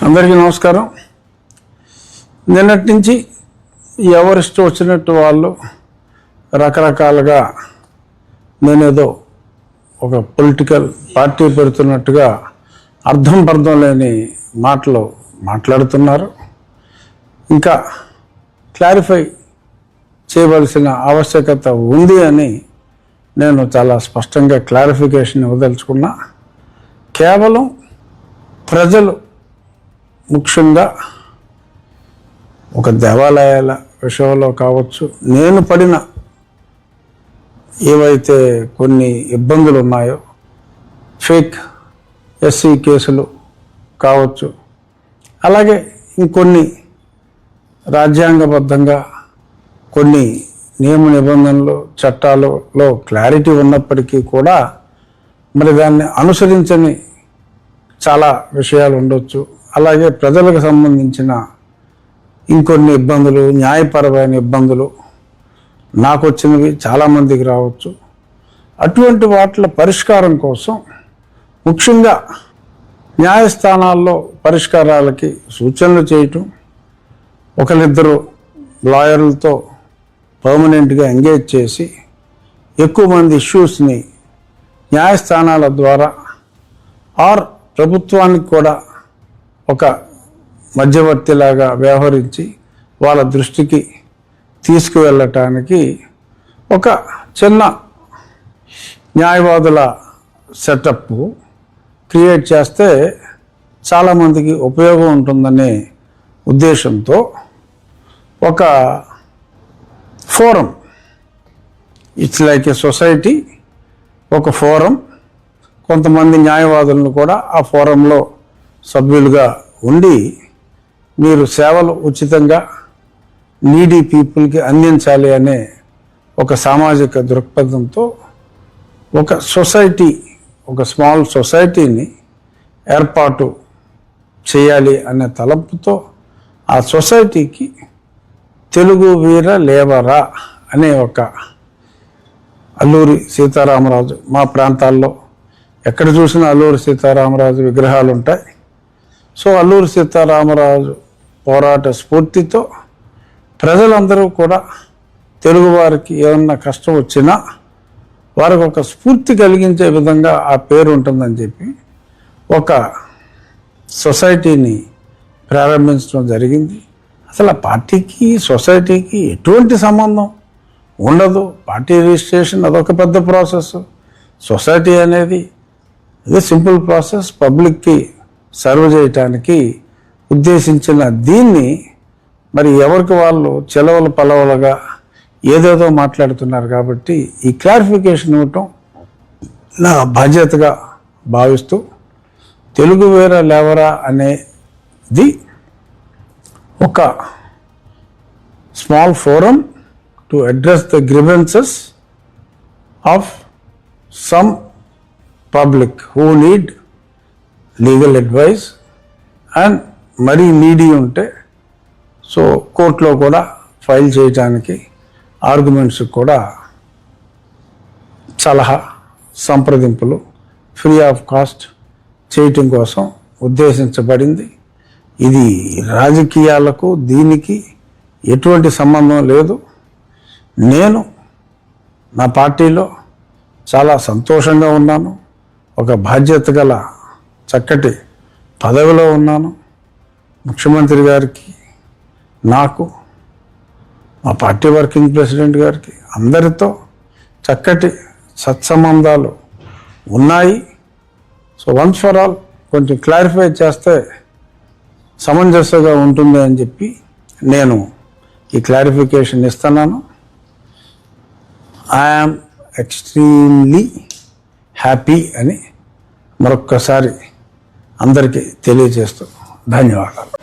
అందరికీ నమస్కారం. నిన్నటి నుంచి ఎవరిష్టం వచ్చినట్టు వాళ్ళు రకరకాలుగా నేనేదో ఒక పొలిటికల్ పార్టీ పెడుతున్నట్టుగా అర్థం లేని మాటలు మాట్లాడుతున్నారు. ఇంకా క్లారిఫై చేయవలసిన ఆవశ్యకత ఉంది అని నేను చాలా స్పష్టంగా క్లారిఫికేషన్ ఇవ్వదలుచుకున్నా. కేవలం ప్రజలు ముఖ్యంగా ఒక దేవాలయాల విషయంలో కావచ్చు, నేను పడిన ఏవైతే కొన్ని ఇబ్బందులు ఉన్నాయో, ఫేక్ ఎస్సీ కేసులు కావచ్చు, అలాగే ఇంకొన్ని రాజ్యాంగబద్ధంగా కొన్ని నియమ నిబంధనలు చట్టాలలో క్లారిటీ ఉన్నప్పటికీ కూడా మరి దాన్ని అనుసరించని చాలా విషయాలు ఉండొచ్చు. అలాగే ప్రజలకు సంబంధించిన ఇంకొన్ని ఇబ్బందులు, న్యాయపరమైన ఇబ్బందులు నాకు వచ్చినవి చాలామందికి రావచ్చు. అటువంటి వాటిల పరిష్కారం కోసం ముఖ్యంగా న్యాయస్థానాల్లో పరిష్కారాలకి సూచనలు చేయటం, ఒకరిద్దరు లాయర్లతో పర్మనెంట్గా ఎంగేజ్ చేసి ఎక్కువ మంది ఇష్యూస్ని న్యాయస్థానాల ద్వారా ఆర్ ప్రభుత్వానికి కూడా ఒక మధ్యవర్తిలాగా వ్యవహరించి వాళ్ళ దృష్టికి తీసుకువెళ్ళటానికి ఒక చిన్న న్యాయవాదుల సెటప్ క్రియేట్ చేస్తే చాలామందికి ఉపయోగం ఉంటుందనే ఉద్దేశంతో ఒక forum, it's like A society, ఒక ఫోరం, కొంతమంది న్యాయవాదులను కూడా ఆ ఫోరంలో సభ్యులుగా ఉండి మీరు సేవలు ఉచితంగా నీడీ పీపుల్కి అందించాలి అనే ఒక సామాజిక దృక్పథంతో ఒక సొసైటీ, ఒక స్మాల్ సొసైటీని ఏర్పాటు చేయాలి అనే తలంపుతో ఆ సొసైటీకి తెలుగు వీర లేవరా అనే ఒక అల్లూరి సీతారామరాజు, మా ప్రాంతాల్లో ఎక్కడ చూసినా అల్లూరి సీతారామరాజు విగ్రహాలు ఉంటాయి. సో అల్లూరి సీతారామరాజు పోరాట స్ఫూర్తితో ప్రజలందరూ కూడా తెలుగువారికి ఏమన్నా కష్టం వచ్చినా వారికి ఒక స్ఫూర్తి కలిగించే విధంగా ఆ పేరు ఉంటుందని చెప్పి ఒక సొసైటీని ప్రారంభించడం జరిగింది. అసలు ఆ పార్టీకి సొసైటీకి ఎటువంటి సంబంధం ఉండదు. పార్టీ రిజిస్ట్రేషన్ అదొక పెద్ద ప్రాసెస్. సొసైటీ అనేది ఇది సింపుల్ ప్రాసెస్. పబ్లిక్కి సర్వ్ చేయటానికి ఉద్దేశించిన దీన్ని మరి ఎవరికి వాళ్ళు చెలవలు పలవలుగా ఏదేదో మాట్లాడుతున్నారు. కాబట్టి ఈ క్లారిఫికేషన్ ఇవ్వటం నా బాధ్యతగా భావిస్తూ తెలుగు వీర లేవరా అనేది ఒక small forum to address the grievances of some public who need legal advice and మరీ నీడీ ఉంటే సో కోర్టులో కూడా ఫైల్ చేయడానికి, ఆర్గ్యుమెంట్స్ కూడా సలహా సంప్రదింపులు ఫ్రీ ఆఫ్ కాస్ట్ చేయటం కోసం ఉద్దేశించబడింది. ఇది రాజకీయాలకు దీనికి ఎటువంటి సంబంధం లేదు. నేను నా పార్టీలో చాలా సంతోషంగా ఉన్నాను. ఒక బాధ్యత గల చక్కటి పదవిలో ఉన్నాను. ముఖ్యమంత్రి గారికి, నాకు, మా పార్టీ వర్కింగ్ ప్రెసిడెంట్ గారికి అందరితో చక్కటి సత్సంబంధాలు ఉన్నాయి. సో వన్స్ ఫర్ ఆల్ కొంచెం క్లారిఫై చేస్తే సమంజసంగా ఉంటుంది అని చెప్పి నేను ఈ క్లారిఫికేషన్ ఇస్తున్నాను. ఐఆమ్ ఎక్స్ట్రీమ్లీ హ్యాపీ అని మరొక్కసారి అందరికీ తెలియజేస్తూ ధన్యవాదాలు.